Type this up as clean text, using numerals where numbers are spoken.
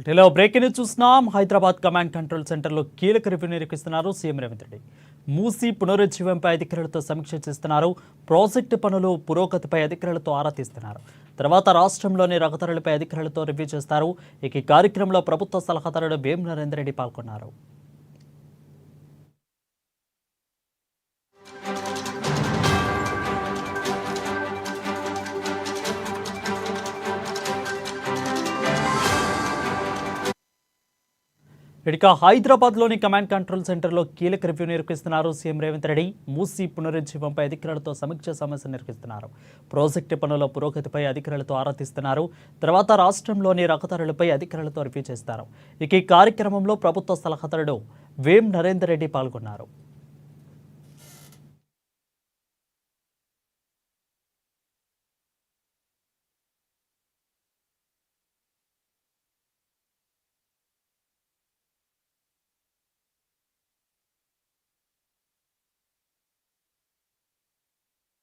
వీటిలో breaking news చూస్తున్నాం. Hyderabad command control సెంటర్లో కీలక రివ్యూ నిర్వహిస్తున్నారు సీఎం రేవంత్ రెడ్డి. మూసీ పునరుజ్జీవంపై అధికారులతో సమీక్ష చేస్తున్నారు. ప్రాజెక్టు పనులు పురోగతిపై అధికారులతో ఆరా తీస్తున్నారు. తర్వాత రాష్ట్రంలోని రహదారులపై అధికారులతో రివ్యూ చేస్తారు. ఇక ఈ కార్యక్రమంలో ప్రభుత్వ సలహాదారుడు వేం నరేందర్ రెడ్డి పాల్గొన్నారు. ఇక హైదరాబాద్లోని కమాండ్ కంట్రోల్ సెంటర్లో కీలక రివ్యూ నిర్వహిస్తున్నారు సీఎం రేవంత్ రెడ్డి. మూసీ పునరుజ్జీవంపై అధికారులతో సమీక్ష సమావేశం నిర్వహిస్తున్నారు. ప్రాజెక్టు పనుల పురోగతిపై అధికారులతో ఆరా తీస్తున్నారు. తర్వాత రాష్ట్రంలోని రహదారులపై అధికారులతో రివ్యూ చేస్తారు. ఇక ఈ కార్యక్రమంలో ప్రభుత్వ సలహాదారుడు వేం నరేందర్ రెడ్డి పాల్గొన్నారు.